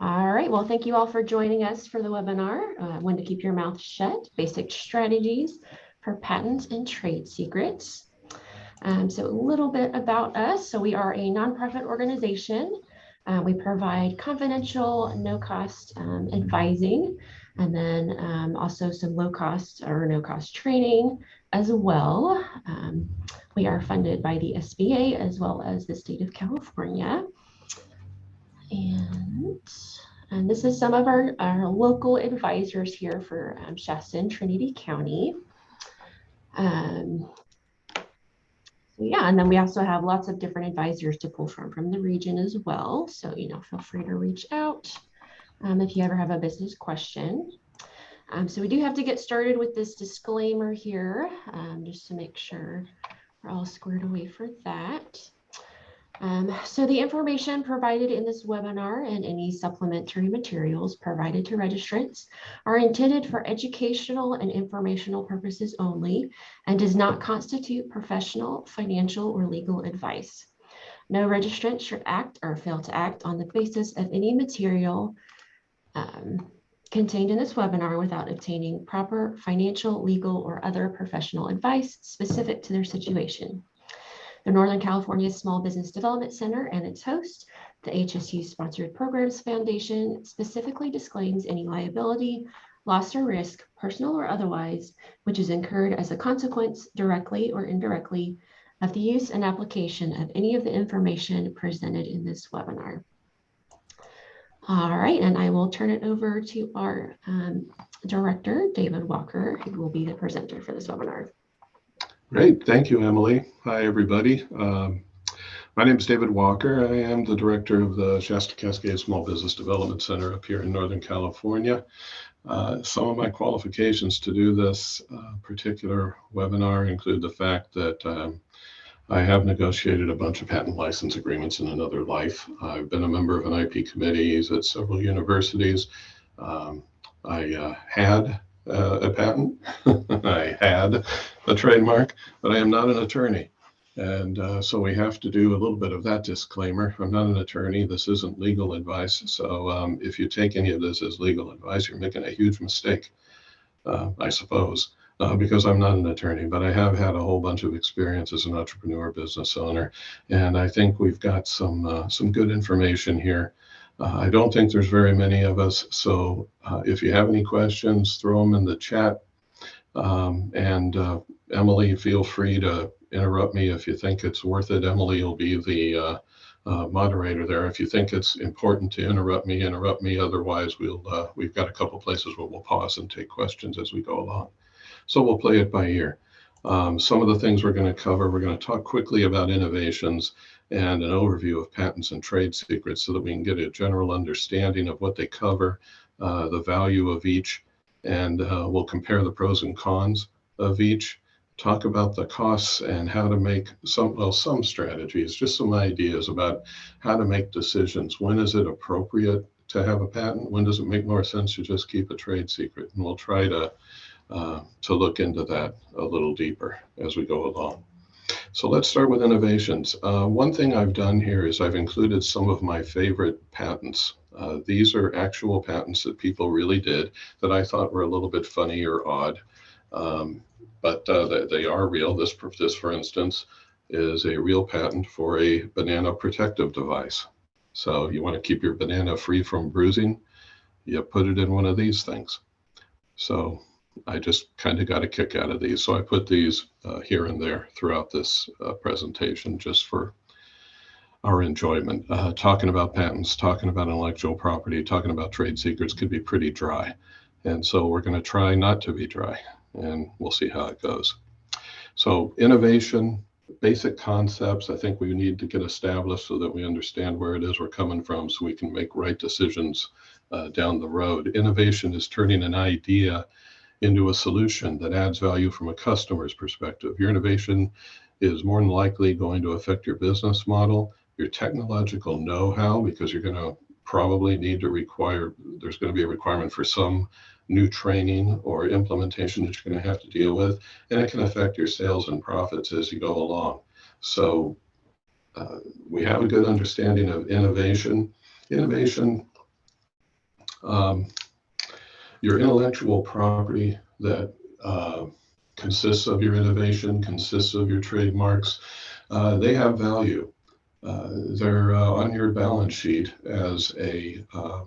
All right, well, thank you all for joining us for the webinar, When to Keep Your Mouth Shut, Basic Strategies for Patents and Trade Secrets. So a little bit about us. So we are a nonprofit organization. We provide confidential, no-cost advising, and then also some low-cost or no-cost training as well. We are funded by the SBA as well as the state of California. And this is some of our local advisors here for Shasta and Trinity County. Yeah, and then we also have lots of different advisors to pull from the region as well. So, feel free to reach out if you ever have a business question. So we do have to get started with this disclaimer here, just to make sure we're all squared away for that. So the information provided in this webinar and any supplementary materials provided to registrants are intended for educational and informational purposes only and does not constitute professional, financial, or legal advice. No registrant should act or fail to act on the basis of any material contained in this webinar without obtaining proper financial, legal, or other professional advice specific to their situation. The Northern California Small Business Development Center and its host, the HSU Sponsored Programs Foundation, specifically disclaims any liability, loss or risk, personal or otherwise, which is incurred as a consequence, directly or indirectly, of the use and application of any of the information presented in this webinar. All right, and I will turn it over to our director, David Walker, who will be the presenter for this webinar. Great, thank you, Emily. Hi, everybody. My name is David Walker. I am the director of the Shasta-Cascade Small Business Development Center up here in Northern California. Some of my qualifications to do this particular webinar include the fact that I have negotiated a bunch of patent license agreements in another life. I've been a member of an IP committee at several universities. I had a patent, I had a trademark, but I am not an attorney. And so we have to do a little bit of that disclaimer. I'm not an attorney. This isn't legal advice. So if you take any of this as legal advice, you're making a huge mistake, I suppose, because I'm not an attorney, but I have had a whole bunch of experience as an entrepreneur, business owner, and I think we've got some good information here. I don't think there's very many of us, so if you have any questions, throw them in the chat. Emily, feel free to interrupt me if you think it's worth it. Emily will be the moderator there. If you think it's important to interrupt me. Otherwise, we've got a couple places where we'll pause and take questions as we go along. So we'll play it by ear. Some of the things we're going to cover, we're going to talk quickly about innovations and an overview of patents and trade secrets so that we can get a general understanding of what they cover, the value of each, and we'll compare the pros and cons of each, talk about the costs and how to make some strategies, just some ideas about how to make decisions. When is it appropriate to have a patent? When does it make more sense to just keep a trade secret? And we'll try to look into that a little deeper as we go along. So let's start with innovations. One thing I've done here is I've included some of my favorite patents. These are actual patents that people really did that I thought were a little bit funny or odd, but they are real. This, for instance, is a real patent for a banana protective device. So you want to keep your banana free from bruising, you put it in one of these things. So I just kind of got a kick out of these. So I put these here and there throughout this presentation just for our enjoyment. Talking about patents, talking about intellectual property, talking about trade secrets could be pretty dry. And so we're going to try not to be dry, and we'll see how it goes. So innovation, basic concepts, I think we need to get established so that we understand where it is we're coming from so we can make right decisions down the road. Innovation is turning an idea into a solution that adds value from a customer's perspective. Your innovation is more than likely going to affect your business model, your technological know-how, because you're going to probably need to there's going to be a requirement for some new training or implementation that you're going to have to deal with, and it can affect your sales and profits as you go along. So we have a good understanding of innovation. Innovation Your intellectual property that consists of your innovation, consists of your trademarks, they have value. They're on your balance sheet as a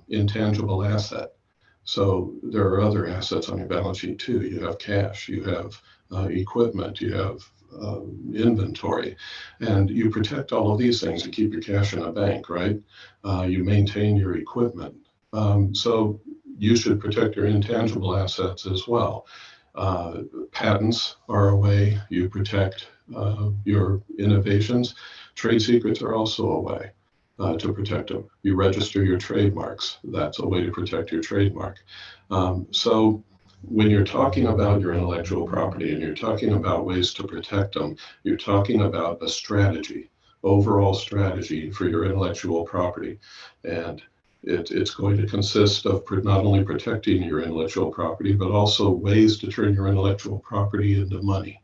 intangible asset. So there are other assets on your balance sheet too. You have cash, you have equipment, you have inventory, and you protect all of these things. You keep your cash in a bank, right? You maintain your equipment. So you should protect your intangible assets as well. Patents are a way you protect your innovations. Trade secrets are also a way to protect them. You register your trademarks. That's a way to protect your trademark. So when you're talking about your intellectual property and you're talking about ways to protect them, you're talking about a strategy, overall strategy for your intellectual property. And it's going to consist of not only protecting your intellectual property, but also ways to turn your intellectual property into money,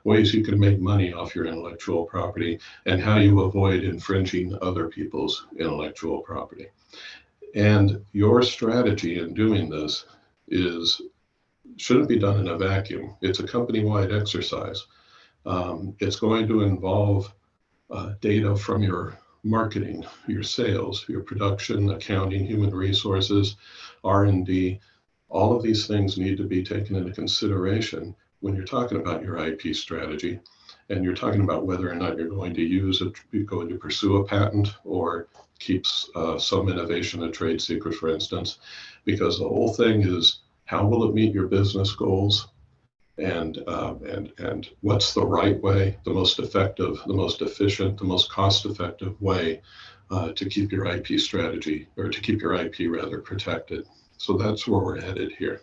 ways you can make money off your intellectual property, and how you avoid infringing other people's intellectual property. And your strategy in doing this shouldn't be done in a vacuum. It's a company-wide exercise. It's going to involve data from your marketing, your sales, your production, accounting, human resources, R&D. All of these things need to be taken into consideration when you're talking about your IP strategy, and you're talking about whether or not you're going to you're going to pursue a patent or keep some innovation a trade secret, for instance, because the whole thing is, how will it meet your business goals? And what's the right way, the most effective, the most efficient, the most cost-effective way to keep your IP strategy, or to keep your IP rather, protected. So that's where we're headed here.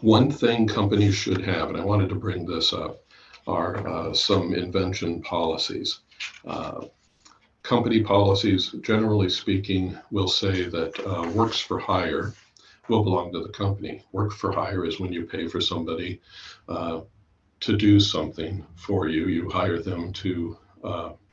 One thing companies should have, and I wanted to bring this up, are some invention policies. Company policies, generally speaking, will say that works for hire will belong to the company. Work for hire is when you pay for somebody to do something for you. You hire them to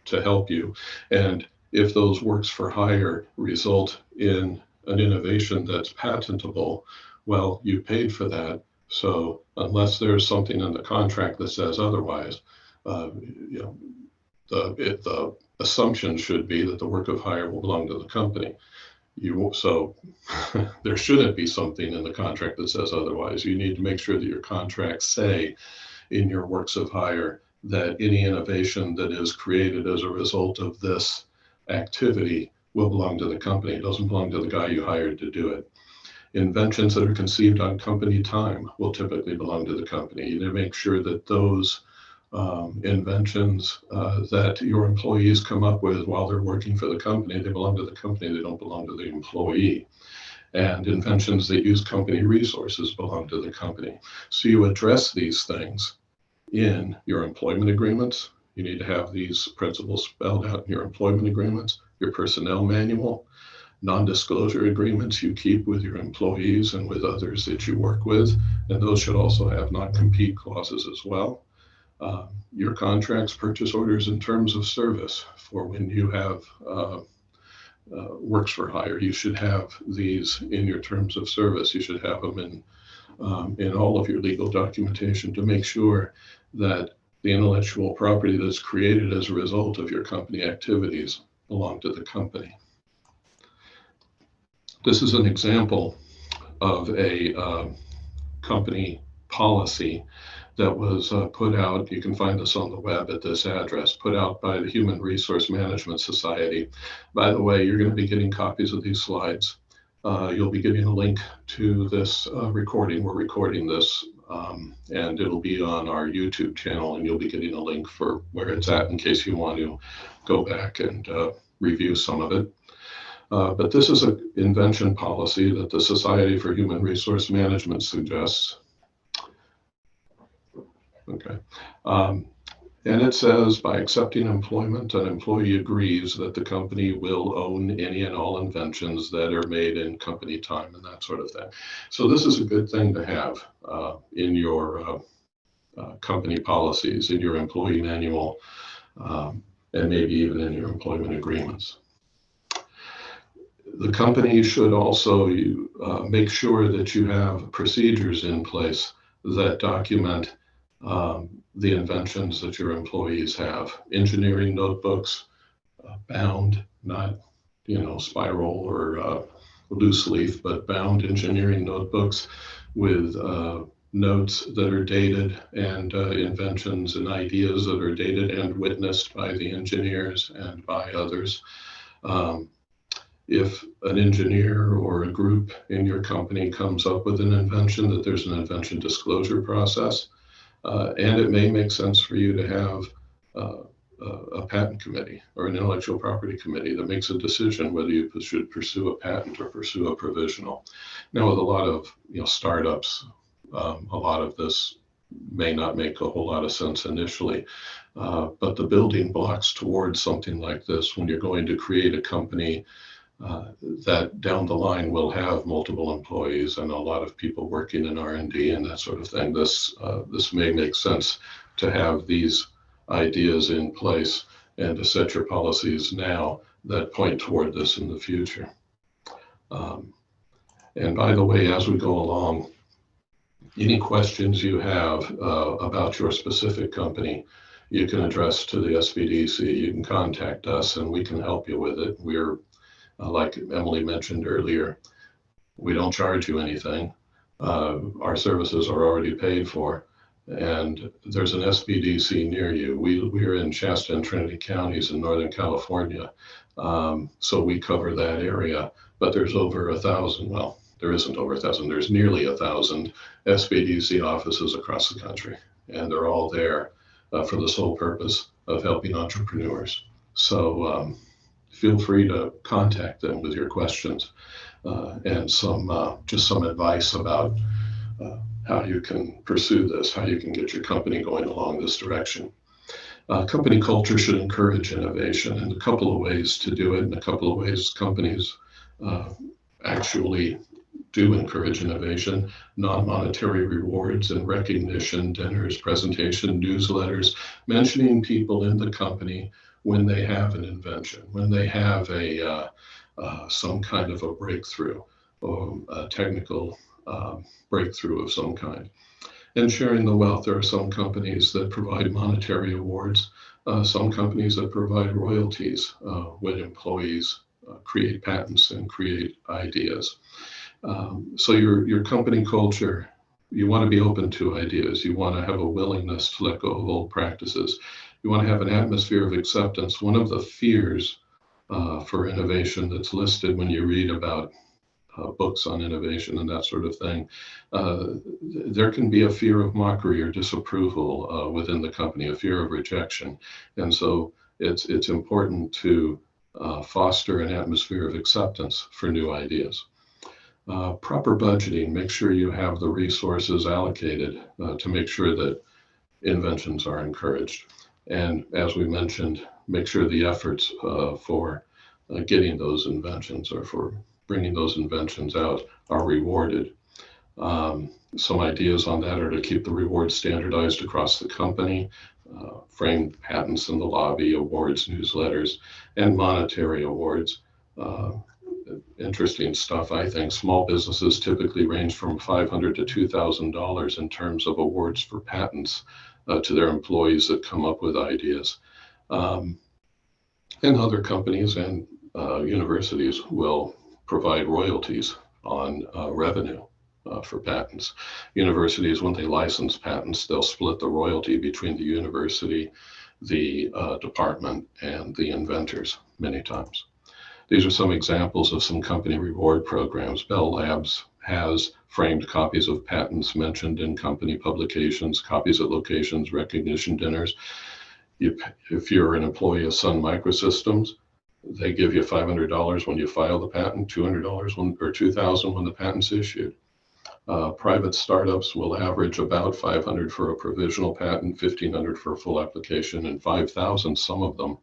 help you. And if those works for hire result in an innovation that's patentable, well, you paid for that. So unless there's something in the contract that says otherwise, the assumption should be that the work of hire will belong to the company. So there shouldn't be something in the contract that says otherwise. You need to make sure that your contracts say in your works of hire that any innovation that is created as a result of this activity will belong to the company. It doesn't belong to the guy you hired to do it. Inventions that are conceived on company time will typically belong to the company. You need to make sure that those inventions that your employees come up with while they're working for the company, they belong to the company, they don't belong to the employee. And inventions that use company resources belong to the company. So you address these things in your employment agreements. You need to have these principles spelled out in your employment agreements, your personnel manual, non-disclosure agreements you keep with your employees and with others that you work with, and those should also have non-compete clauses as well. Your contracts, purchase orders, and terms of service for when you have works for hire. You should have these in your terms of service. You should have them in all of your legal documentation to make sure that the intellectual property that's created as a result of your company activities belong to the company. This is an example of a company policy that was put out. You can find this on the web at this address, put out by the Human Resource Management Society. By the way, you're going to be getting copies of these slides. You'll be getting a link to this recording. We're recording this, and it'll be on our YouTube channel, and you'll be getting a link for where it's at in case you want to go back and review some of it. But this is an invention policy that the Society for Human Resource Management suggests. Okay. And it says, by accepting employment, an employee agrees that the company will own any and all inventions that are made in company time and that sort of thing. So this is a good thing to have in your company policies, in your employee manual, and maybe even in your employment agreements. The company should also make sure that you have procedures in place that document the inventions that your employees have. Engineering notebooks, bound, not spiral or loose leaf, but bound engineering notebooks with notes that are dated and inventions and ideas that are dated and witnessed by the engineers and by others. If an engineer or a group in your company comes up with an invention, that there's an invention disclosure process. And it may make sense for you to have a patent committee or an intellectual property committee that makes a decision whether you should pursue a patent or pursue a provisional. Now, with a lot of startups, a lot of this may not make a whole lot of sense initially, but the building blocks towards something like this, when you're going to create a company that down the line will have multiple employees and a lot of people working in R&D and that sort of thing, this may make sense to have these ideas in place and to set your policies now that point toward this in the future. And by the way, as we go along, any questions you have about your specific company, you can address to the SBDC. You can contact us and we can help you with it. We're like Emily mentioned earlier, we don't charge you anything. Our services are already paid for, and there's an SBDC near you. We're in Shasta and Trinity counties in Northern California, so we cover that area. But there's over 1,000. Well, there isn't over 1,000. There's nearly 1,000 SBDC offices across the country, and they're all there for the sole purpose of helping entrepreneurs. So. Feel free to contact them with your questions and just some advice about how you can pursue this, how you can get your company going along this direction. Company culture should encourage innovation, and a couple of ways to do it, and a couple of ways companies actually do encourage innovation: non-monetary rewards and recognition, dinners, presentation, newsletters, mentioning people in the company when they have an invention, when they have some kind of a breakthrough or a technical breakthrough of some kind. And sharing the wealth. There are some companies that provide monetary awards, some companies that provide royalties when employees create patents and create ideas. So your company culture, you want to be open to ideas. You want to have a willingness to let go of old practices. You want to have an atmosphere of acceptance. One of the fears for innovation that's listed when you read about books on innovation and that sort of thing, there can be a fear of mockery or disapproval within the company, a fear of rejection. And so it's important to foster an atmosphere of acceptance for new ideas. Proper budgeting, make sure you have the resources allocated to make sure that inventions are encouraged. And as we mentioned, make sure the efforts for getting those inventions or for bringing those inventions out are rewarded. Some ideas on that are to keep the rewards standardized across the company, framed patents in the lobby, awards, newsletters, and monetary awards. Interesting stuff, I think. Small businesses typically range from $500 to $2,000 in terms of awards for patents to their employees that come up with ideas. And other companies and universities will provide royalties on revenue for patents. Universities, when they license patents, they'll split the royalty between the university, the department, and the inventors many times. These are some examples of some company reward programs. Bell Labs has framed copies of patents mentioned in company publications, copies at locations, recognition dinners. If you're an employee of Sun Microsystems, they give you $500 when you file the patent, $200 or $2,000 when the patent's issued. Private startups will average about $500 for a provisional patent, $1,500 for a full application, and $5,000, some of them,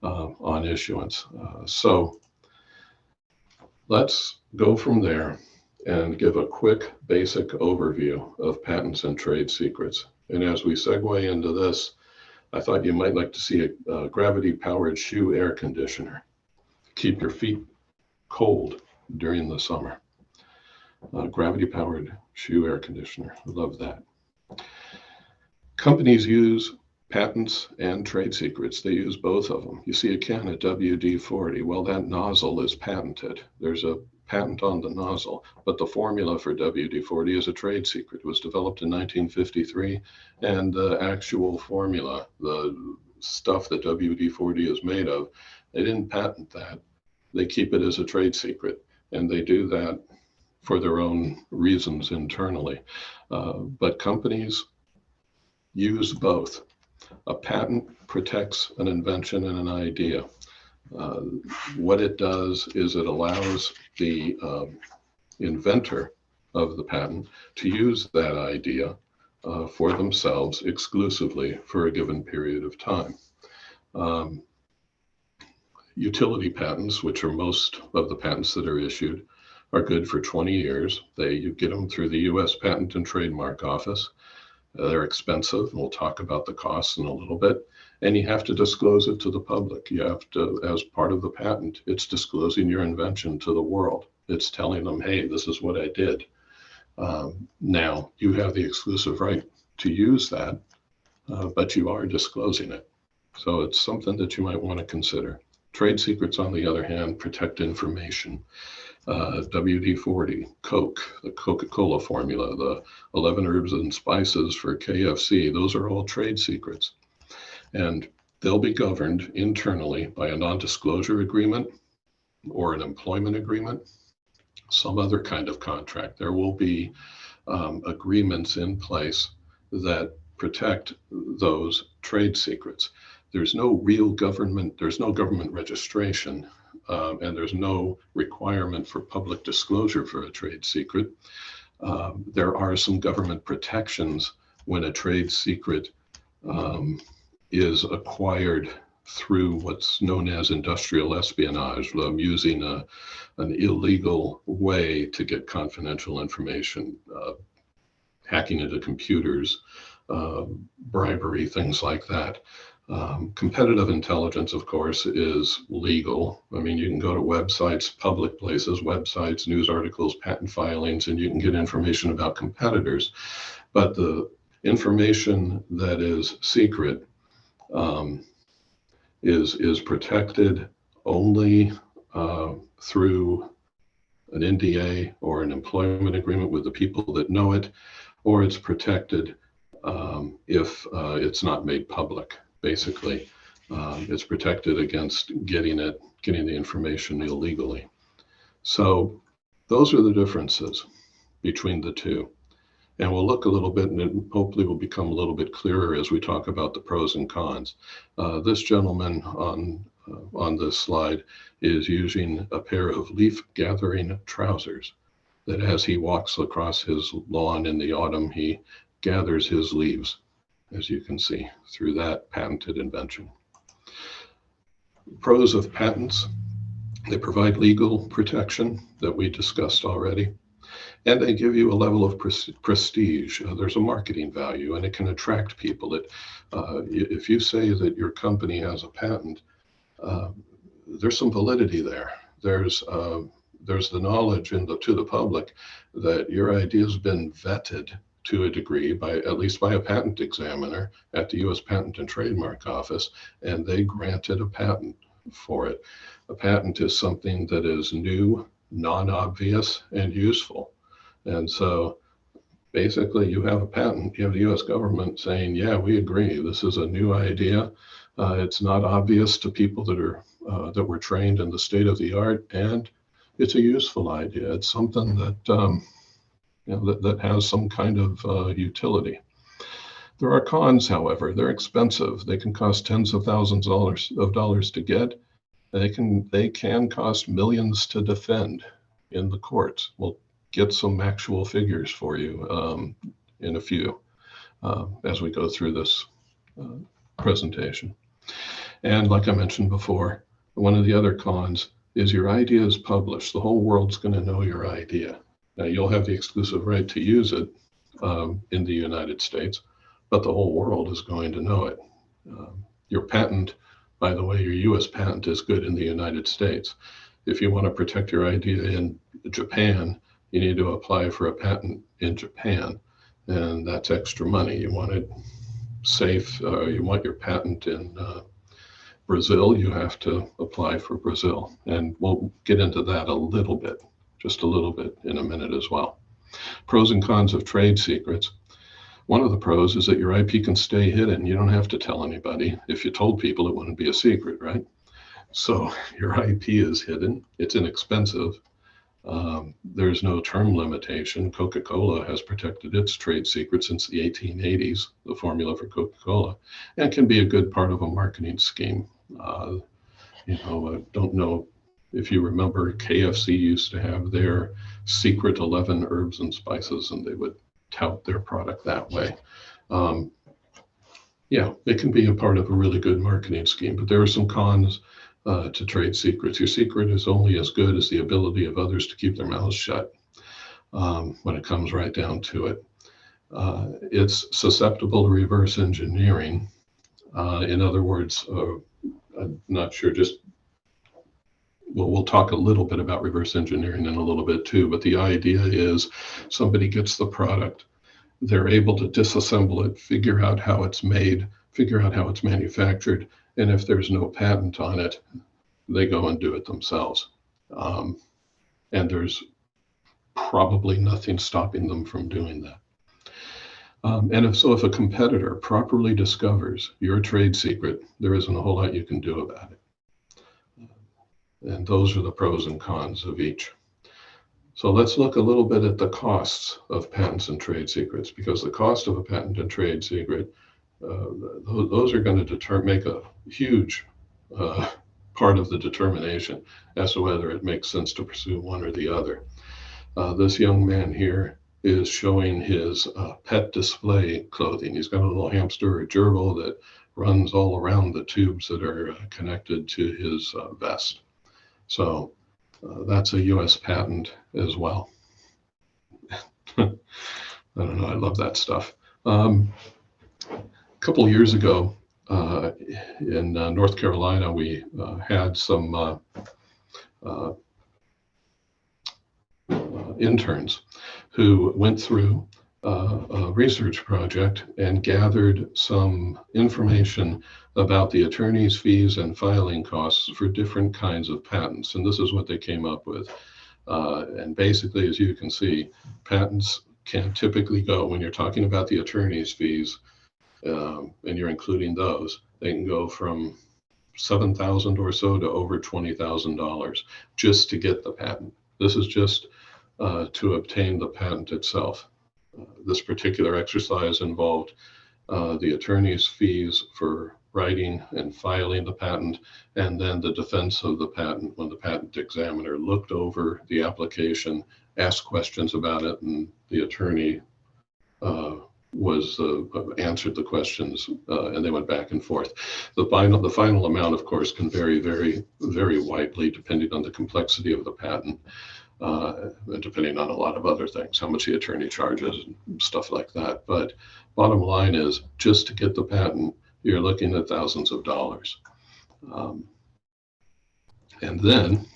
on issuance. So let's go from there and give a quick basic overview of patents and trade secrets. And as we segue into this, I thought you might like to see a gravity-powered shoe air conditioner. Keep your feet cold during the summer. Gravity-powered shoe air conditioner. I love that. Companies use patents and trade secrets. They use both of them. You see a can of WD-40. Well, that nozzle is patented. There's a patent on the nozzle, but the formula for WD-40 is a trade secret. It was developed in 1953, and the actual formula, the stuff that WD-40 is made of, they didn't patent that. They keep it as a trade secret, and they do that for their own reasons internally. But companies use both. A patent protects an invention and an idea. What it does is it allows the inventor of the patent to use that idea for themselves exclusively for a given period of time. Utility patents, which are most of the patents that are issued, are good for 20 years. You get them through the US Patent and Trademark Office. They're expensive, and we'll talk about the costs in a little bit. And you have to disclose it to the public. You have to, as part of the patent, it's disclosing your invention to the world. It's telling them, hey, this is what I did. Now, you have the exclusive right to use that, but you are disclosing it. So it's something that you might want to consider. Trade secrets, on the other hand, protect information. WD-40, Coke, the Coca-Cola formula, the 11 herbs and spices for KFC, those are all trade secrets. And they'll be governed internally by a non-disclosure agreement or an employment agreement, some other kind of contract. There will be agreements in place that protect those trade secrets. There's no real government, there's no government registration, and there's no requirement for public disclosure for a trade secret. There are some government protections when a trade secret is acquired through what's known as industrial espionage, using an illegal way to get confidential information, hacking into computers, bribery, things like that. Competitive intelligence, of course, is legal. I mean, you can go to websites, public places, websites, news articles, patent filings, and you can get information about competitors. But the information that is secret is protected only through an NDA or an employment agreement with the people that know it, or it's protected if it's not made public. Basically, it's protected against getting the information illegally. So those are the differences between the two. And we'll look a little bit, and it hopefully will become a little bit clearer as we talk about the pros and cons. This gentleman on this slide is using a pair of leaf gathering trousers that as he walks across his lawn in the autumn, he gathers his leaves, as you can see, through that patented invention. Pros of patents: they provide legal protection that we discussed already, and they give you a level of prestige. There's a marketing value, and it can attract people. If you say that your company has a patent, there's some validity there. There's the knowledge to the public that your idea has been vetted to a degree, at least by a patent examiner at the US Patent and Trademark Office, and they granted a patent for it. A patent is something that is new, non-obvious, and useful. And so basically you have a patent, you have the US government saying, yeah, we agree, this is a new idea. It's not obvious to people that were trained in the state of the art, and it's a useful idea. It's something that that has some kind of utility. There are cons, however. They're expensive. They can cost tens of thousands of dollars to get. They can cost millions to defend in the courts. We'll get some actual figures for you in a few as we go through this presentation. And like I mentioned before, one of the other cons is your idea is published. The whole world's going to know your idea. Now, you'll have the exclusive right to use it in the United States, but the whole world is going to know it. Your patent, by the way, your US patent is good in the United States. if you want to protect your idea in Japan, you need to apply for a patent in Japan, and that's extra money. You want it safe, you want your patent in Brazil, you have to apply for Brazil. And we'll get into that a little bit, just a little bit in a minute as well. Pros and cons of trade secrets. One of the pros is that your IP can stay hidden. You don't have to tell anybody. If you told people, it wouldn't be a secret, right? So your IP is hidden. It's inexpensive. There's no term limitation. Coca-Cola has protected its trade secret since the 1880s, the formula for Coca-Cola, and can be a good part of a marketing scheme. I don't know if you remember, KFC used to have their secret 11 herbs and spices, and they would tout their product that way. Yeah, it can be a part of a really good marketing scheme, but there are some cons to trade secrets. Your secret is only as good as the ability of others to keep their mouths shut when it comes right down to it. It's susceptible to reverse engineering. In other words, I'm not sure, we'll talk a little bit about reverse engineering in a little bit too, but the idea is somebody gets the product, they're able to disassemble it, figure out how it's made, figure out how it's manufactured, and if there's no patent on it, they go and do it themselves. And there's probably nothing stopping them from doing that. And if a competitor properly discovers your trade secret, there isn't a whole lot you can do about it. And those are the pros and cons of each. So let's look a little bit at the costs of patents and trade secrets, because the cost of a patent and trade secret, those are going to make a huge part of the determination as to whether it makes sense to pursue one or the other. This young man here is showing his pet display clothing. He's got a little hamster or gerbil that runs all around the tubes that are connected to his vest. So that's a US patent as well. I don't know, I love that stuff. A couple of years ago in North Carolina, we had some interns who went through a research project and gathered some information about the attorney's fees and filing costs for different kinds of patents. And this is what they came up with. And basically, as you can see, patents can typically go, when you're talking about the attorney's fees, and you're including those, they can go from $7,000 or so to over $20,000 just to get the patent. This is just to obtain the patent itself. This particular exercise involved the attorney's fees for writing and filing the patent, and then the defense of the patent when the patent examiner looked over the application, asked questions about it, and the attorney answered the questions, and they went back and forth. The final amount, of course, can vary very, very widely depending on the complexity of the patent. And depending on a lot of other things, how much the attorney charges and stuff like that. But bottom line is, just to get the patent, you're looking at thousands of dollars. And then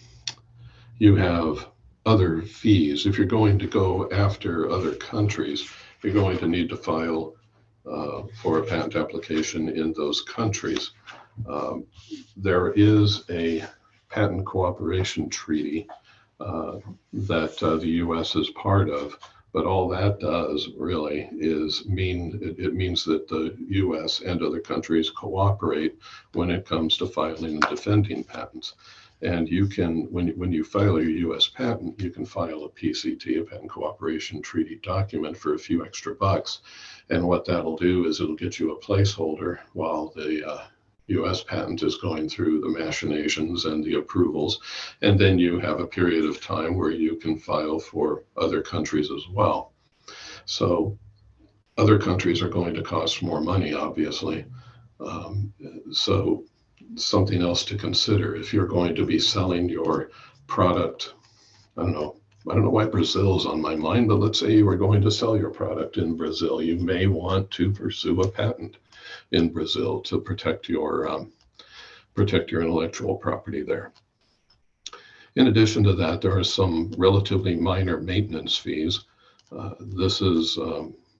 you have other fees. If you're going to go after other countries, you're going to need to file for a patent application in those countries. There is a patent cooperation treaty that the U.S. is part of, but all that does really is it means that the U.S. and other countries cooperate when it comes to filing and defending patents. And you can, when you file your U.S. patent, you can file a PCT, a patent cooperation treaty document, for a few extra bucks. And what that'll do is it'll get you a placeholder while the U.S. patent is going through the machinations and the approvals, and then you have a period of time where you can file for other countries as well. So other countries are going to cost more money, obviously. So something else to consider if you're going to be selling your product. I don't know why Brazil is on my mind, but let's say you were going to sell your product in Brazil. You may want to pursue a patent in Brazil to protect your intellectual property there. In addition to that, there are some relatively minor maintenance fees. This is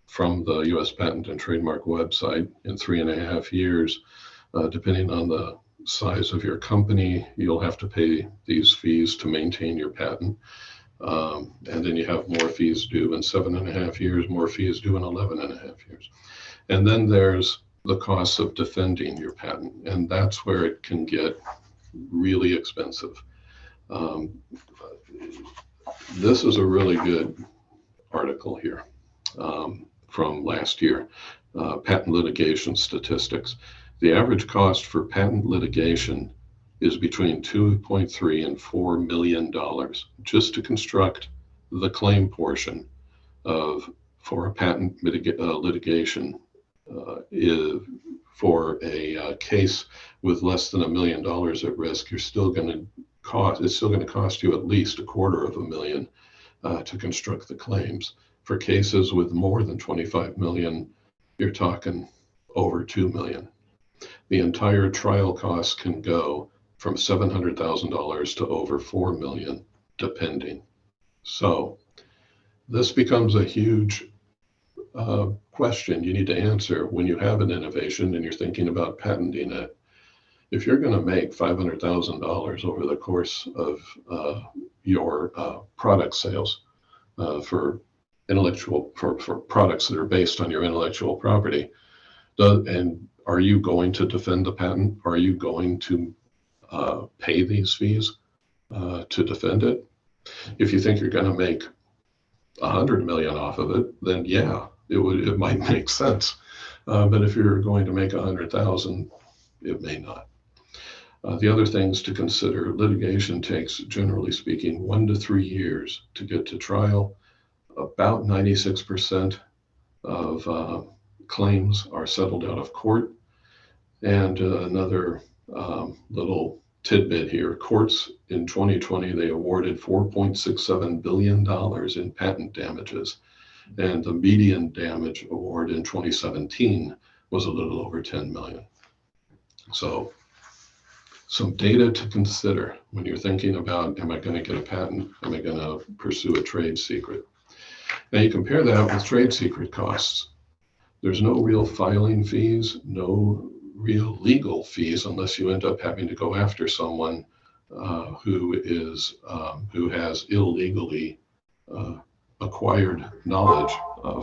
from the U.S. Patent and Trademark website. In 3.5 years, depending on the size of your company, you'll have to pay these fees to maintain your patent. And then you have more fees due in 7.5 years, more fees due in 11.5 years. And then there's the cost of defending your patent, and that's where it can get really expensive. This is a really good article here from last year, patent litigation statistics. The average cost for patent litigation is between $2.3 and $4 million just to construct the claim portion for a patent litigation. For a case with less than $1 million at risk, it's still going to cost you at least $250,000 to construct the claims. For cases with more than 25 million, you're talking over 2 million. The entire trial costs can go from $700,000 to over 4 million, depending. So this becomes a huge question you need to answer when you have an innovation and you're thinking about patenting it. If you're going to make $500,000 over the course of your product sales for products that are based on your intellectual property, and are you going to defend the patent? Are you going to pay these fees to defend it? If you think you're going to make 100 million off of it, then yeah, it might make sense. But if you're going to make 100,000, it may not. The other things to consider: litigation takes, generally speaking, 1 to 3 years to get to trial. About 96% of claims are settled out of court. And another little tidbit here: courts in 2020, they awarded $4.67 billion in patent damages. And the median damage award in 2017 was a little over 10 million. So some data to consider when you're thinking about, am I going to get a patent? Am I going to pursue a trade secret? Now you compare that with trade secret costs. There's no real filing fees, no real legal fees, unless you end up having to go after someone who has illegally acquired knowledge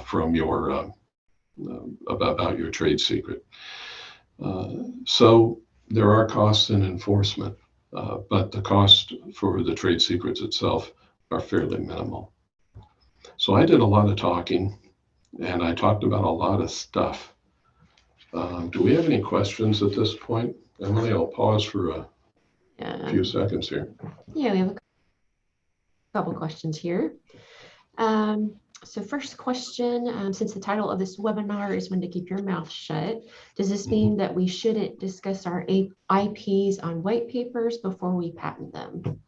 from your about your trade secret. So there are costs in enforcement, but the cost for the trade secrets itself are fairly minimal. So I did a lot of talking, and I talked about a lot of stuff. Do we have any questions at this point? Emily, I'll pause for a few seconds here. Yeah, we have a couple questions here. So first question, since the title of this webinar is when to keep your mouth shut, does this mean that we shouldn't discuss our IPs on white papers before we patent them?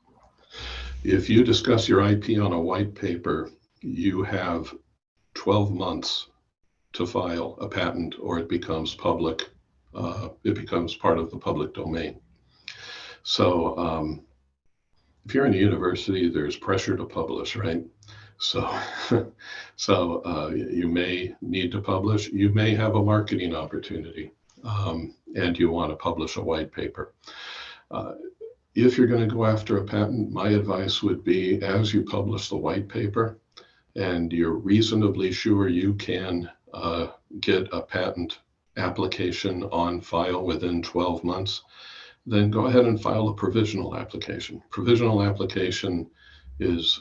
If you discuss your IP on a white paper, you have 12 months to file a patent, or it becomes public. It becomes part of the public domain. So if you're in a university, there's pressure to publish, right? So you may need to publish. You may have a marketing opportunity, and you want to publish a white paper. If you're going to go after a patent, my advice would be, as you publish the white paper and you're reasonably sure you can get a patent application on file within 12 months, then go ahead and file a provisional application. Provisional application is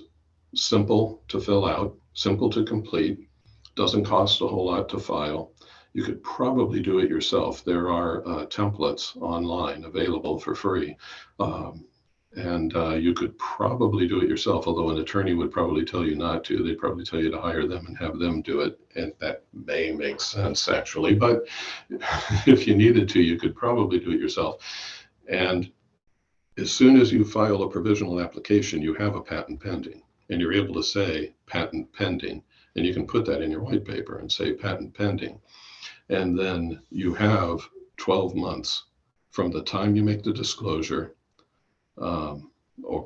simple to fill out, simple to complete, doesn't cost a whole lot to file. You could probably do it yourself. There are templates online available for free. And you could probably do it yourself, although an attorney would probably tell you not to. They'd probably tell you to hire them and have them do it. And that may make sense, actually. But if you needed to, you could probably do it yourself. And as soon as you file a provisional application, you have a patent pending. And you're able to say patent pending. And you can put that in your white paper and say patent pending. And then you have 12 months from the time you make the disclosure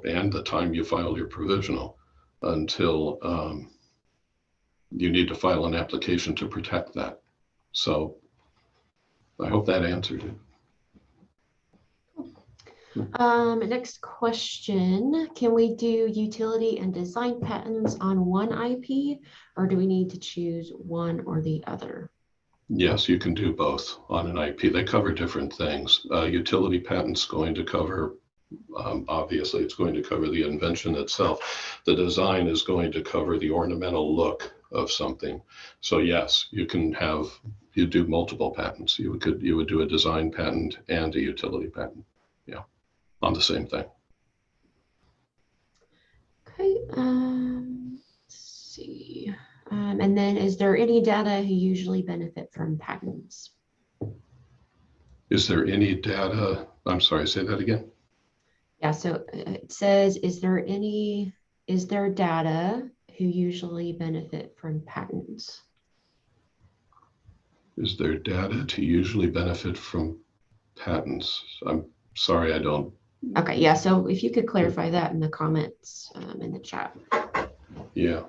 and the time you file your provisional until you need to file an application to protect that. So I hope that answered it. Next question, can we do utility and design patents on one IP, or do we need to choose one or the other? Yes, you can do both on an IP. They cover different things. Utility patent's going to cover, obviously, it's going to cover the invention itself. The design is going to cover the ornamental look of something. So yes, you do multiple patents. You would do a design patent and a utility patent, yeah, on the same thing. Okay, let's see. And then is there any data who usually benefit from patents? Is there any data? I'm sorry, say that again. Yeah, so it says, is there data who usually benefit from patents? Is there data to usually benefit from patents? I'm sorry, I don't. Okay, yeah, so if you could clarify that in the comments in the chat. Yeah,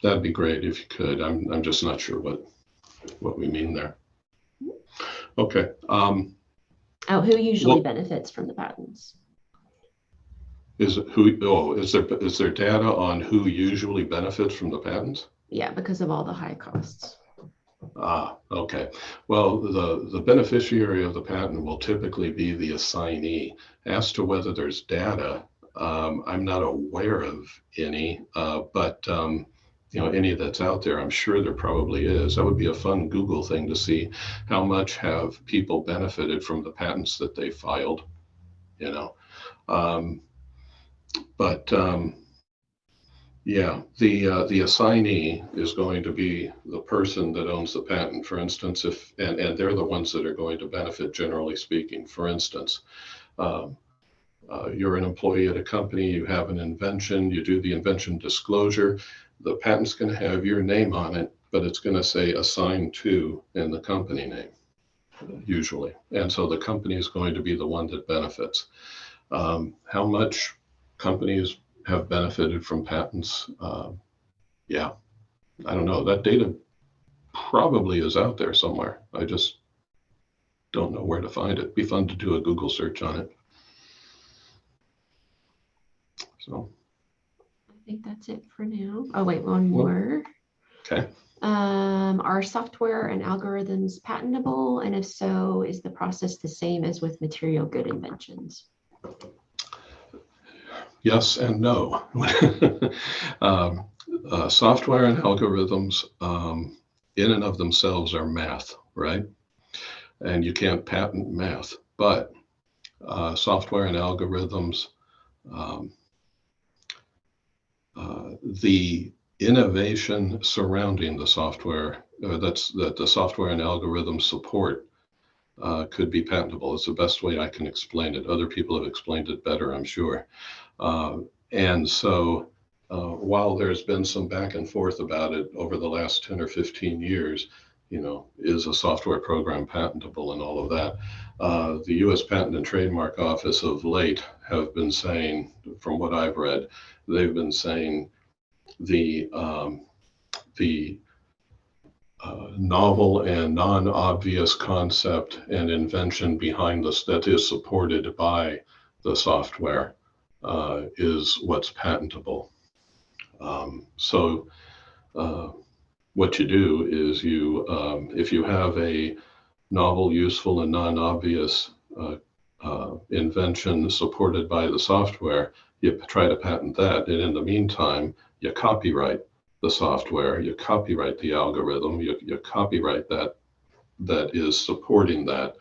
that'd be great if you could. I'm just not sure what we mean there. Okay. Who usually benefits from the patents? Is there data on who usually benefits from the patents? Yeah, because of all the high costs. Okay. Well, the beneficiary of the patent will typically be the assignee. As to whether there's data, I'm not aware of any, but any that's out there, I'm sure there probably is. That would be a fun Google thing to see how much have people benefited from the patents that they filed, Yeah, the assignee is going to be the person that owns the patent, for instance, and they're the ones that are going to benefit, generally speaking. For instance, you're an employee at a company, you have an invention, you do the invention disclosure, the patent's going to have your name on it, but it's going to say assigned to in the company name, usually. And so the company is going to be the one that benefits. How much companies have benefited from patents? Yeah, I don't know. That data probably is out there somewhere. I just don't know where to find it. It'd be fun to do a Google search on it. So I think that's it for now. Oh, wait, one more. Okay. Are software and algorithms patentable? And if so, is the process the same as with material good inventions? Yes and no. Software and algorithms in and of themselves are math, right? And you can't patent math, but software and algorithms, the innovation surrounding the software that the software and algorithms support could be patentable. It's the best way I can explain it. Other people have explained it better, I'm sure. And so while there's been some back and forth about it over the last 10 or 15 years, is a software program patentable and all of that, the U.S. Patent and Trademark Office of late have been saying, from what I've read, they've been saying the novel and non-obvious concept and invention behind this that is supported by the software is what's patentable. So what you do is if you have a novel, useful, and non-obvious invention supported by the software, you try to patent that. And in the meantime, you copyright the software, you copyright the algorithm, you copyright that is supporting that,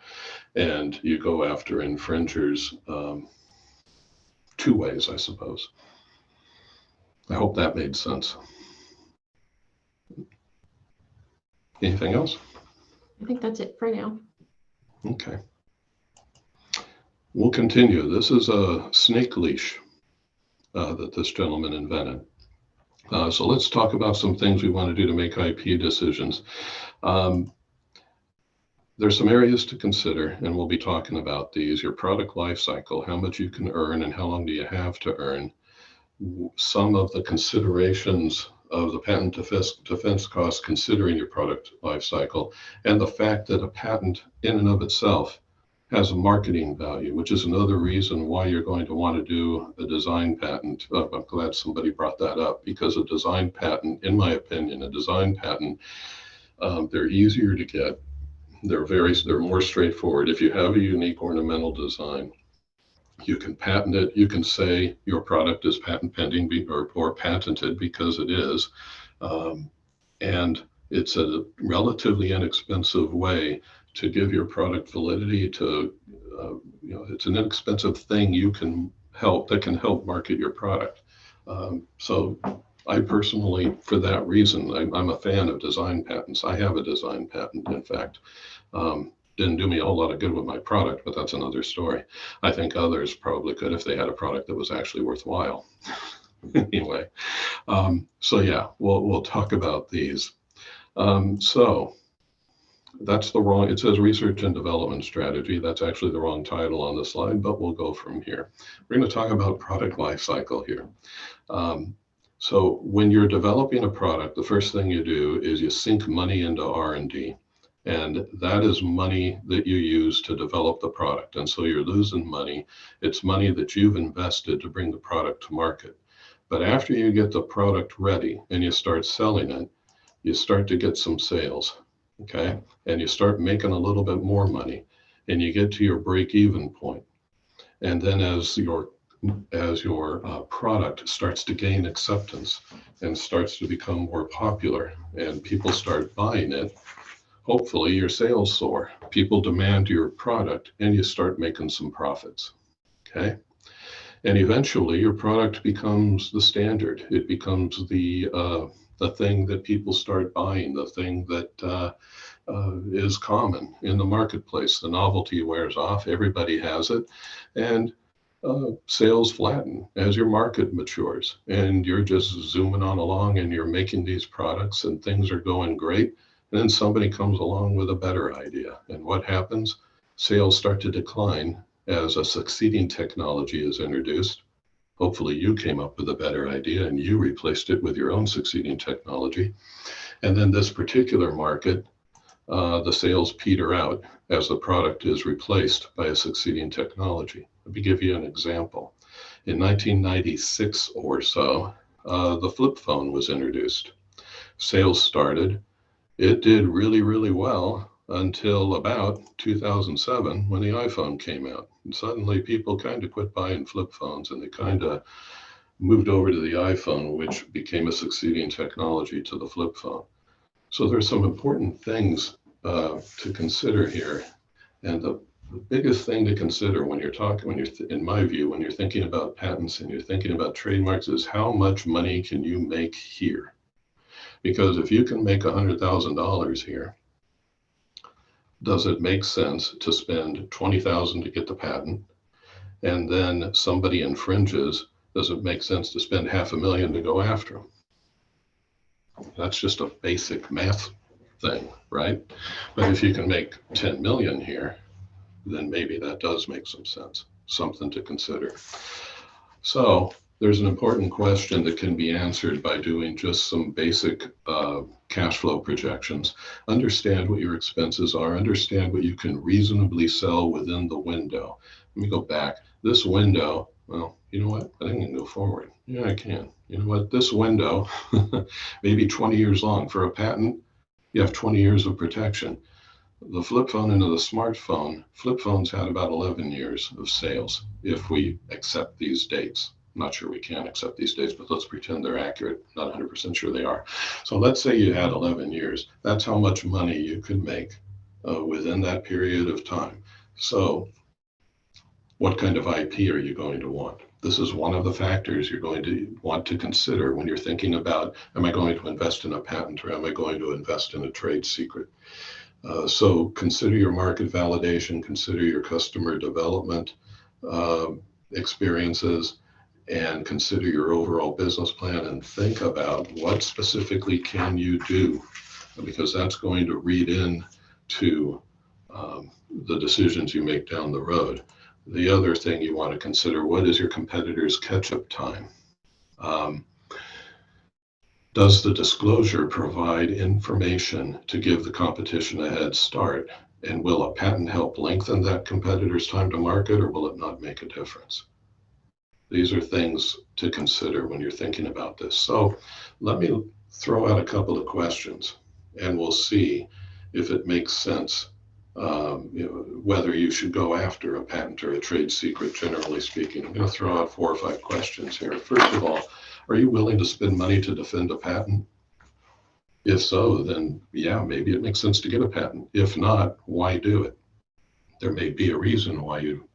and you go after infringers two ways, I suppose. I hope that made sense. Anything else? I think that's it for now. Okay. We'll continue. This is a snake leash that this gentleman invented. So let's talk about some things we want to do to make IP decisions. There's some areas to consider, and we'll be talking about these. Your product life cycle, how much you can earn and how long do you have to earn. Some of the considerations of the patent defense costs considering your product life cycle, and the fact that a patent in and of itself has a marketing value, which is another reason why you're going to want to do a design patent. I'm glad somebody brought that up, because a design patent, in my opinion, a design patent, they're easier to get. They're more straightforward. If you have a unique ornamental design, you can patent it. You can say your product is patent pending or patented, because it is. And it's a relatively inexpensive way to give your product validity to, it's an inexpensive thing that can help market your product. So I personally, for that reason, I'm a fan of design patents. I have a design patent, in fact. Didn't do me a whole lot of good with my product, but that's another story. I think others probably could if they had a product that was actually worthwhile. Anyway, so yeah, we'll talk about these. So that's the wrong, it says research and development strategy. That's actually the wrong title on the slide, but we'll go from here. We're going to talk about product life cycle here. So when you're developing a product, the first thing you do is you sink money into R&D. And that is money that you use to develop the product. And so you're losing money. It's money that you've invested to bring the product to market. But after you get the product ready and you start selling it, you start to get some sales, okay? And you start making a little bit more money and you get to your break-even point. And then as your product starts to gain acceptance and starts to become more popular and people start buying it, hopefully your sales soar, people demand your product, and you start making some profits, okay? And eventually your product becomes the standard. It becomes the thing that people start buying, the thing that is common in the marketplace. The novelty wears off, everybody has it, and sales flatten as your market matures. And you're just zooming on along and you're making these products and things are going great. And then somebody comes along with a better idea. And what happens? Sales start to decline as a succeeding technology is introduced. Hopefully you came up with a better idea and you replaced it with your own succeeding technology. And then this particular market, the sales peter out as the product is replaced by a succeeding technology. Let me give you an example. In 1996 or so, the flip phone was introduced. Sales started. It did really, really well until about 2007 when the iPhone came out. And suddenly people kind of quit buying flip phones and they kind of moved over to the iPhone, which became a succeeding technology to the flip phone. So there's some important things to consider here. And the biggest thing to consider when in my view, when you're thinking about patents and you're thinking about trademarks is how much money can you make here? Because if you can make $100,000 here, does it make sense to spend $20,000 to get the patent and then somebody infringes? Does it make sense to spend $500,000 to go after them? That's just a basic math thing, right? But if you can make 10 million here, then maybe that does make some sense, something to consider. So there's an important question that can be answered by doing just some basic cash flow projections. Understand what your expenses are, understand what you can reasonably sell within the window. Let me go back. This window, well, you know what? I think I can go forward. Yeah, I can. You know what? This window, maybe 20 years long. For a patent, you have 20 years of protection. The flip phone into the smartphone, flip phones had about 11 years of sales if we accept these dates. I'm not sure we can accept these dates, but let's pretend they're accurate. Not 100% sure they are. So let's say you had 11 years. That's how much money you could make within that period of time. So what kind of IP are you going to want? This is one of the factors you're going to want to consider when you're thinking about, am I going to invest in a patent or am I going to invest in a trade secret? So consider your market validation, consider your customer development experiences, and consider your overall business plan and think about what specifically can you do, because that's going to read in to the decisions you make down the road. The other thing you want to consider, what is your competitor's catch-up time? Does the disclosure provide information to give the competition a head start? And will a patent help lengthen that competitor's time to market, or will it not make a difference? These are things to consider when you're thinking about this. So let me throw out a couple of questions, and we'll see if it makes sense, whether you should go after a patent or a trade secret, generally speaking. I'm going to throw out 4 or 5 questions here. First of all, are you willing to spend money to defend a patent? If so, then yeah, maybe it makes sense to get a patent. If not, why do it? There may be a reason why you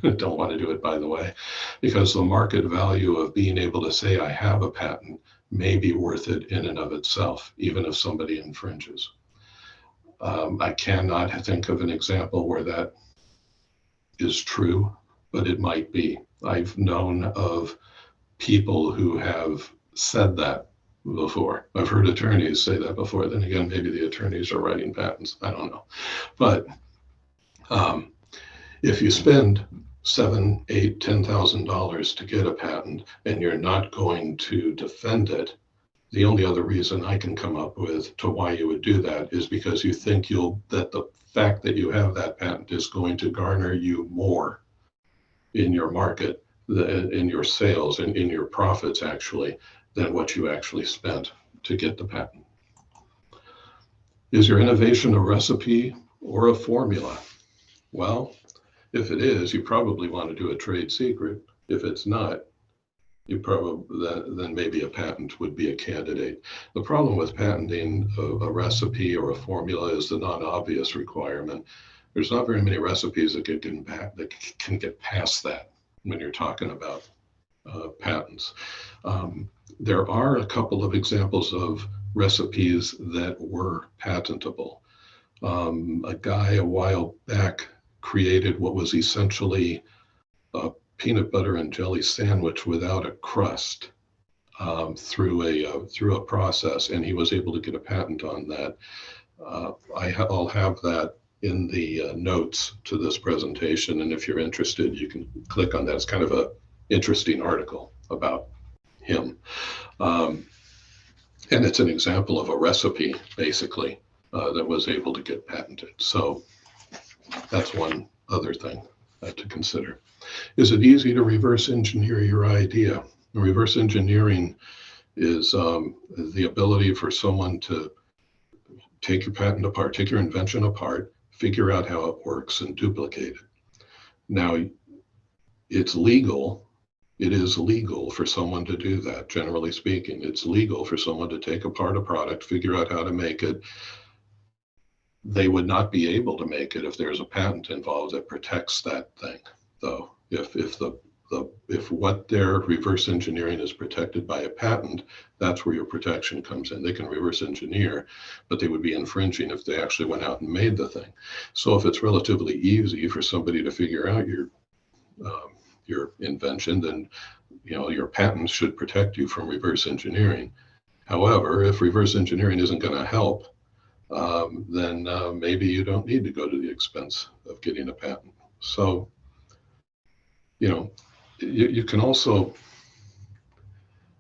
don't want to do it, by the way, because the market value of being able to say I have a patent may be worth it in and of itself, even if somebody infringes. I cannot think of an example where that is true, but it might be. I've known of people who have said that before. I've heard attorneys say that before. Then again, maybe the attorneys are writing patents. I don't know. But if you spend $7,000, $8,000, $10,000 to get a patent and you're not going to defend it, the only other reason I can come up with to why you would do that is because you think that the fact that you have that patent is going to garner you more in your market, in your sales, and in your profits actually, than what you actually spent to get the patent. Is your innovation a recipe or a formula? Well, if it is, you probably want to do a trade secret. If it's not, then maybe a patent would be a candidate. The problem with patenting a recipe or a formula is the non-obvious requirement. There's not very many recipes that can get past that when you're talking about patents. There are a couple of examples of recipes that were patentable. A guy a while back created what was essentially a peanut butter and jelly sandwich without a crust through a process, and he was able to get a patent on that. I'll have that in the notes to this presentation, and if you're interested, you can click on that. It's kind of an interesting article about him. And it's an example of a recipe, basically, that was able to get patented. So that's one other thing to consider. Is it easy to reverse engineer your idea? Reverse engineering is the ability for someone to take your patent apart, take your invention apart, figure out how it works, and duplicate it. Now, it's legal. It is legal for someone to do that, generally speaking. It's legal for someone to take apart a product, figure out how to make it. They would not be able to make it if there's a patent involved that protects that thing, though. If what they're reverse engineering is protected by a patent, that's where your protection comes in. They can reverse engineer, but they would be infringing if they actually went out and made the thing. So if it's relatively easy for somebody to figure out your invention, then your patent should protect you from reverse engineering. However, if reverse engineering isn't going to help, then maybe you don't need to go to the expense of getting a patent. So, you can also,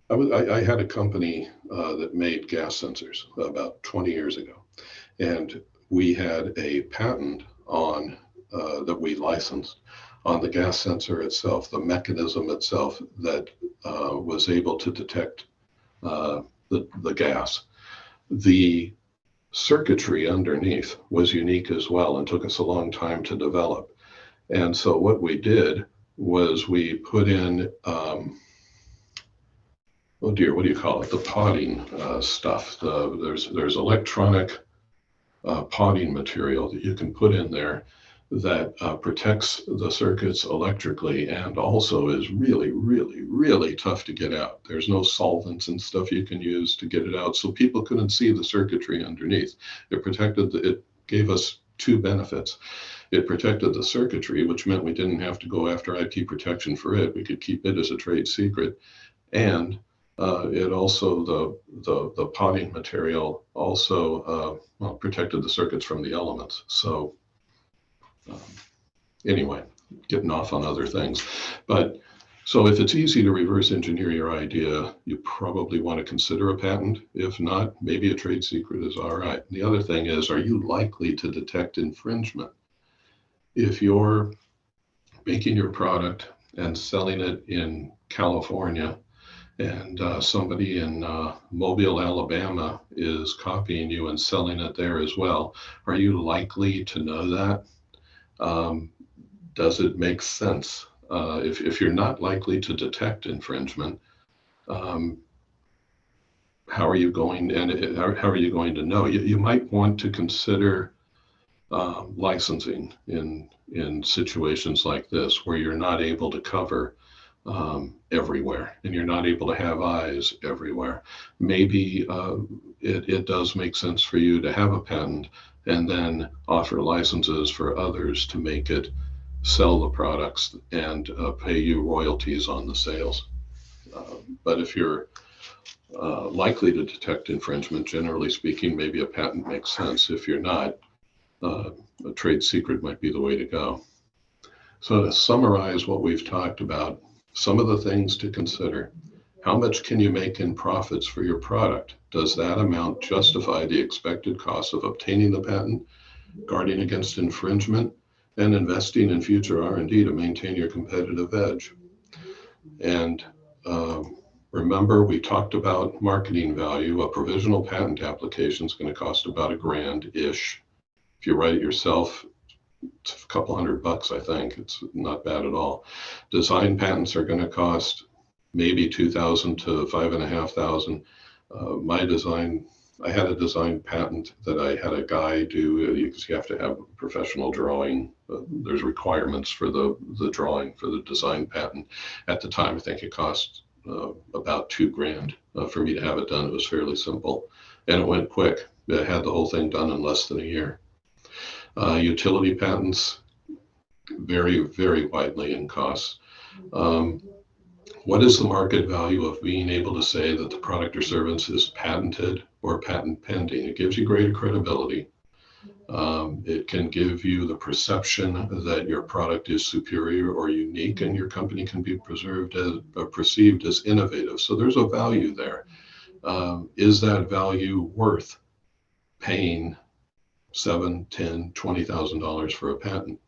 I had a company that made gas sensors about 20 years ago, and we had a patent on that we licensed on the gas sensor itself, the mechanism itself that was able to detect the gas. The circuitry underneath was unique as well and took us a long time to develop. And so what we did was we put in, oh dear, what do you call it? The potting stuff. There's electronic potting material that you can put in there that protects the circuits electrically and also is really, really, really tough to get out. There's no solvents and stuff you can use to get it out, so people couldn't see the circuitry underneath. It gave us 2 benefits. It protected the circuitry, which meant we didn't have to go after IP protection for it. We could keep it as a trade secret. And it also, the potting material also protected the circuits from the elements. So Anyway, getting off on other things. But so if it's easy to reverse engineer your idea, you probably want to consider a patent. If not, maybe a trade secret is all right. The other thing is, are you likely to detect infringement? If you're making your product and selling it in California, and somebody in Mobile, Alabama is copying you and selling it there as well, are you likely to know that? Does it make sense? If you're not likely to detect infringement, how are you going to know? You might want to consider licensing in situations like this where you're not able to cover everywhere and you're not able to have eyes everywhere. Maybe it does make sense for you to have a patent and then offer licenses for others to make it sell the products and pay you royalties on the sales. But if you're likely to detect infringement, generally speaking, maybe a patent makes sense. If you're not, a trade secret might be the way to go. So to summarize what we've talked about, some of the things to consider: how much can you make in profits for your product? Does that amount justify the expected cost of obtaining the patent, guarding against infringement, and investing in future R&D to maintain your competitive edge? And remember, we talked about marketing value. A provisional patent application is going to cost about $1,000-ish. If you write it yourself, it's a couple $100, I think. It's not bad at all. Design patents are going to cost maybe $2,000 to $5,500. My design, I had a design patent that I had a guy do, because you have to have professional drawing. There's requirements for the drawing for the design patent. At the time, I think it cost about $2,000 for me to have it done. It was fairly simple and it went quick. I had the whole thing done in less than a year. Utility patents vary very widely in costs. What is the market value of being able to say that the product or service is patented or patent pending? It gives you greater credibility. It can give you the perception that your product is superior or unique, and your company can be perceived as innovative. So there's a value there. Is that value worth paying $7,000, $10,000, $20,000 for a patent?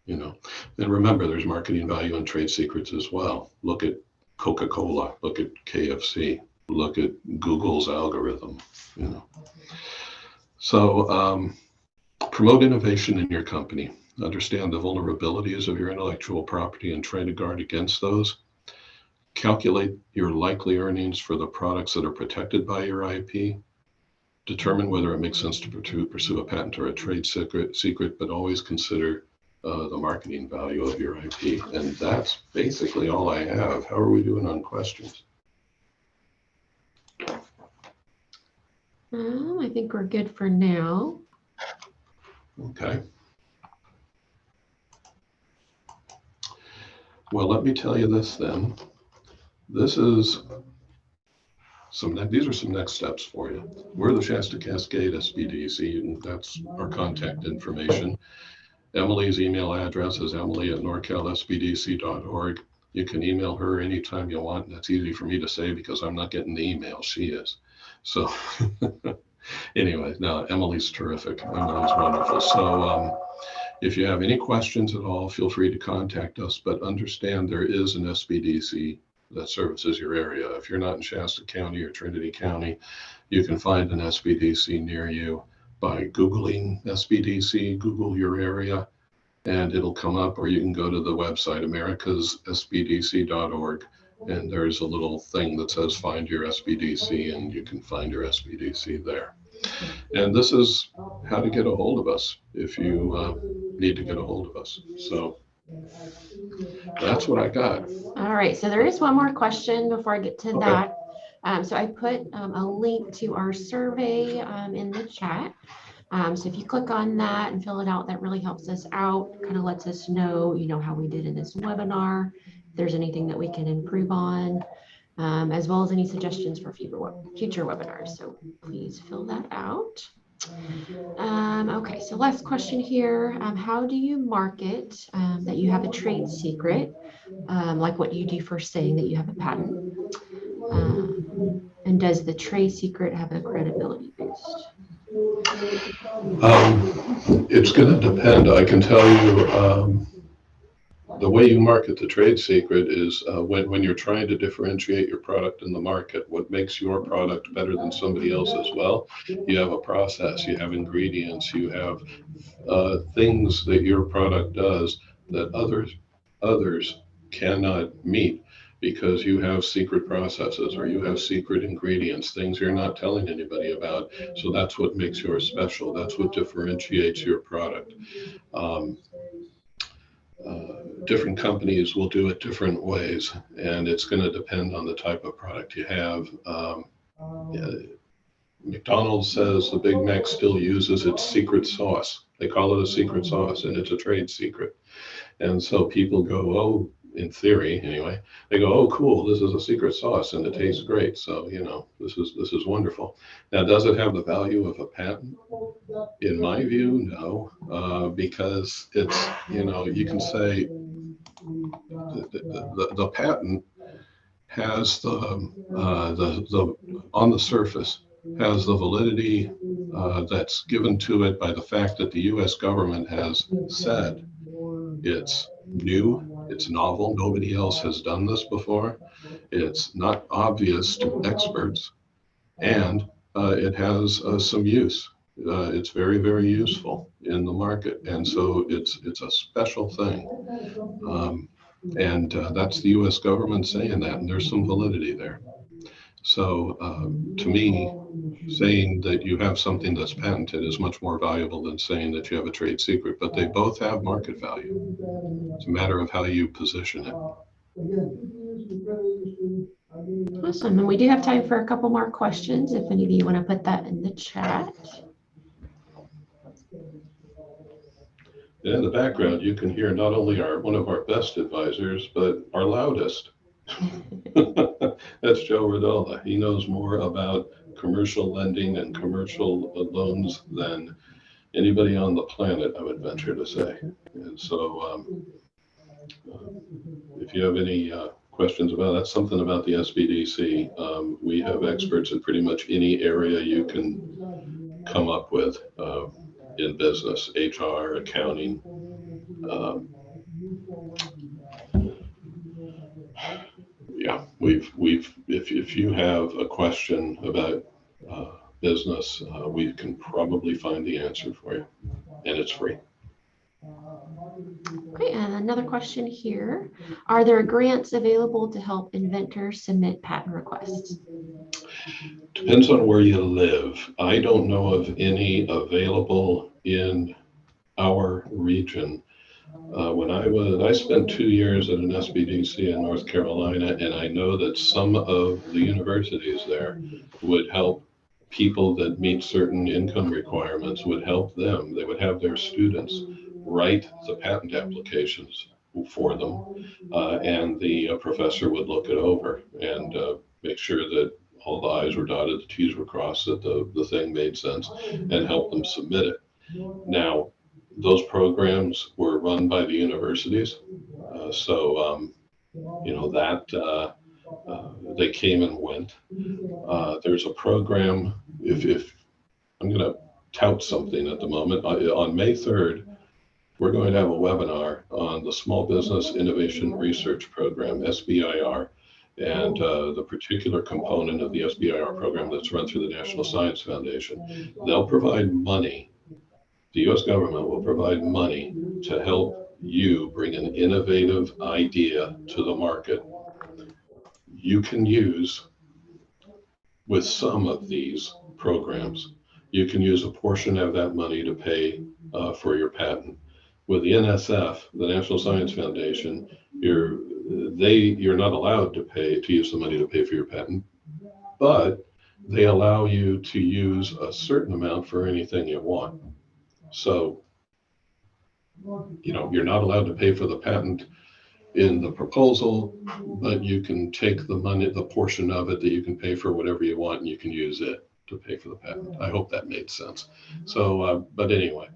You know, and remember, there's marketing value in trade secrets as well. Look at Coca-Cola, look at KFC, look at Google's algorithm, you know. So promote innovation in your company. Understand the vulnerabilities of your intellectual property and try to guard against those. Calculate your likely earnings for the products that are protected by your IP. Determine whether it makes sense to pursue a patent or a trade secret, but always consider the marketing value of your IP. And that's basically all I have. How are we doing on questions? I think we're good for now. Okay. Well, let me tell you this then. This is these are some next steps for you. We're the Shasta-Cascade SBDC, and that's our contact information. Emily's email address is emily@norcalsbdc.org. You can email her anytime you want. That's easy for me to say because I'm not getting the email. She is. So anyway, no, Emily's terrific. Emily's wonderful. So if you have any questions at all, feel free to contact us, but understand there is an SBDC that services your area. If you're not in Shasta County or Trinity County, you can find an SBDC near you by Googling SBDC, Google your area, and it'll come up, or you can go to the website, americassbdc.org, and there's a little thing that says find your SBDC, and you can find your SBDC there. And this is how to get a hold of us if you need to get a hold of us. So that's what I got. All right, so there is one more question before I get to that. So I put a link to our survey in the chat. So if you click on that and fill it out, that really helps us out, kind of lets us know, you know, how we did in this webinar, if there's anything that we can improve on, as well as any suggestions for future webinars. So please fill that out. Okay, so last question here. How do you market that you have a trade secret, like what you do for saying that you have a patent? And does the trade secret have a credibility boost? It's going to depend. I can tell you the way you market the trade secret is when you're trying to differentiate your product in the market, what makes your product better than somebody else as well. You have a process, you have ingredients, you have things that your product does that others cannot meet because you have secret processes or you have secret ingredients, things you're not telling anybody about. So that's what makes yours special. That's what differentiates your product. Um, Different companies will do it different ways, and it's going to depend on the type of product you have. Yeah, McDonald's says the Big Mac still uses its secret sauce. They call it a secret sauce, and it's a trade secret. And so people go, oh, in theory anyway, they go, oh, cool, this is a secret sauce and it tastes great. So, this is wonderful. Now, does it have the value of a patent? In my view, no, because it's, you can say the patent has the on the surface has the validity that's given to it by the fact that the U.S. government has said it's new, it's novel, nobody else has done this before, it's not obvious to experts, and it has some use. It's very, very useful in the market, and so it's a special thing. And that's the U.S. government saying that, and there's some validity there. So to me, saying that you have something that's patented is much more valuable than saying that you have a trade secret, but they both have market value. It's a matter of how you position it. Awesome. And we do have time for a couple more questions if any of you want to put that in the chat. And in the background, you can hear not only one of our best advisors, but our loudest. That's Joe Radola. He knows more about commercial lending and commercial loans than anybody on the planet, I would venture to say. And so if you have any questions about that, something about the SBDC, we have experts in pretty much any area you can come up with in business, HR, accounting. Yeah, if you have a question about business, we can probably find the answer for you, and it's free. Okay, and another question here. Are there grants available to help inventors submit patent requests? Depends on where you live. I don't know of any available in our region. When I spent 2 years at an SBDC in North Carolina, and I know that some of the universities there would help people that meet certain income requirements, would help them. They would have their students write the patent applications for them, and the professor would look it over and make sure that all the I's were dotted, the T's were crossed, that the thing made sense, and help them submit it. Now, those programs were run by the universities, they came and went. There's a program, if I'm going to tout something at the moment, on May 3rd, we're going to have a webinar on the Small Business Innovation Research Program, SBIR, and the particular component of the SBIR program that's run through the National Science Foundation. They'll provide money. The U.S. government will provide money to help you bring an innovative idea to the market. You can use, with some of these programs, you can use a portion of that money to pay for your patent. With the NSF, the National Science Foundation, you're not allowed to use the money to pay for your patent, but they allow you to use a certain amount for anything you want. So, you're not allowed to pay for the patent in the proposal, but you can take the money, the portion of it that you can pay for whatever you want, and you can use it to pay for the patent. I hope that made sense. So, but anyway,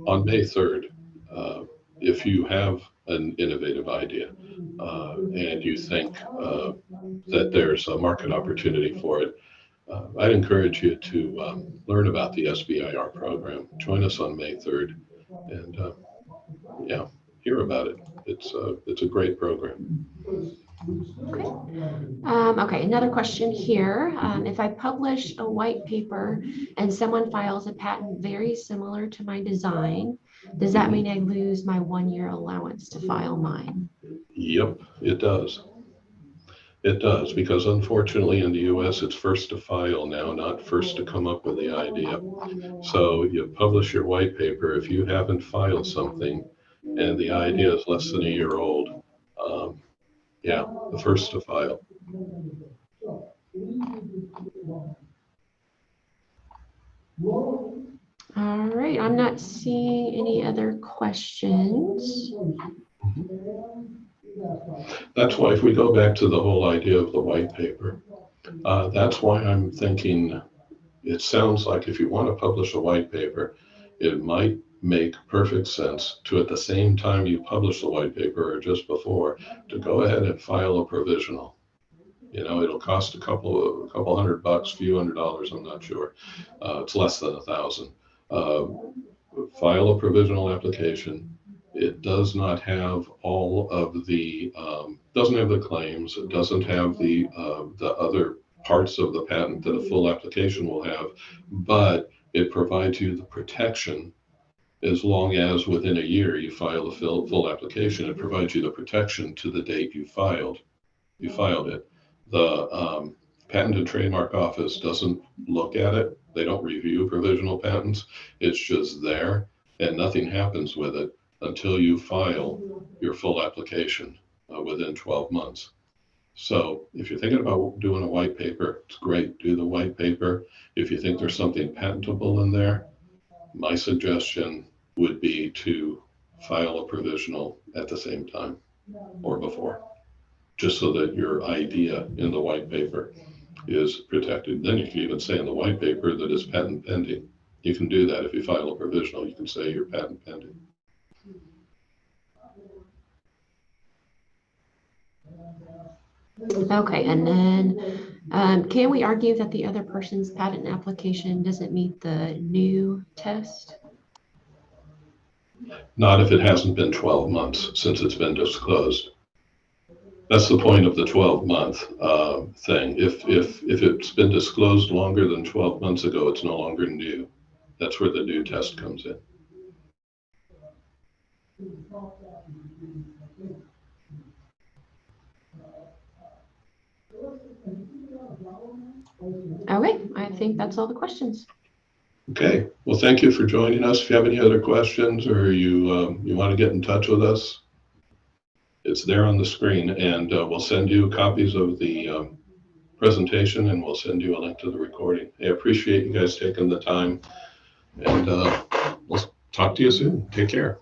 on May 3rd, if you have an innovative idea and you think that there's a market opportunity for it, I'd encourage you to learn about the SBIR program. Join us on May 3rd and yeah, hear about it. It's a great program. Okay, another question here. If I publish a white paper and someone files a patent very similar to my design, does that mean I lose my 1-year allowance to file mine? Yep, it does. It does, because unfortunately in the US, it's first to file now, not first to come up with the idea. So you publish your white paper. If you haven't filed something and the idea is less than a year old, yeah, the first to file. All right, I'm not seeing any other questions. That's why if we go back to the whole idea of the white paper, that's why I'm thinking it sounds like if you want to publish a white paper, it might make perfect sense to, at the same time you publish the white paper or just before, to go ahead and file a provisional. You know, it'll cost a couple $100, few $100, I'm not sure. It's less than 1,000. File a provisional application. It does not have all of the, doesn't have the claims. It doesn't have the other parts of the patent that a full application will have, but it provides you the protection. As long as within a year you file a full application, it provides you the protection to the date you filed it. The Patent and Trademark Office doesn't look at it. They don't review provisional patents. It's just there, and nothing happens with it until you file your full application within 12 months. So if you're thinking about doing a white paper, it's great, do the white paper. If you think there's something patentable in there, my suggestion would be to file a provisional at the same time or before, just so that your idea in the white paper is protected. Then you can even say in the white paper that it's patent pending. You can do that if you file a provisional. You can say you're patent pending. Okay, and then can we argue that the other person's patent application doesn't meet the new test? Not if it hasn't been 12 months since it's been disclosed. That's the point of the 12-month thing. If it's been disclosed longer than 12 months ago, it's no longer new. That's where the new test comes in. Okay, I think that's all the questions. Okay, well, thank you for joining us. If you have any other questions or you want to get in touch with us, it's there on the screen, and we'll send you copies of the presentation, and we'll send you a link to the recording. I appreciate you guys taking the time, and we'll talk to you soon. Take care.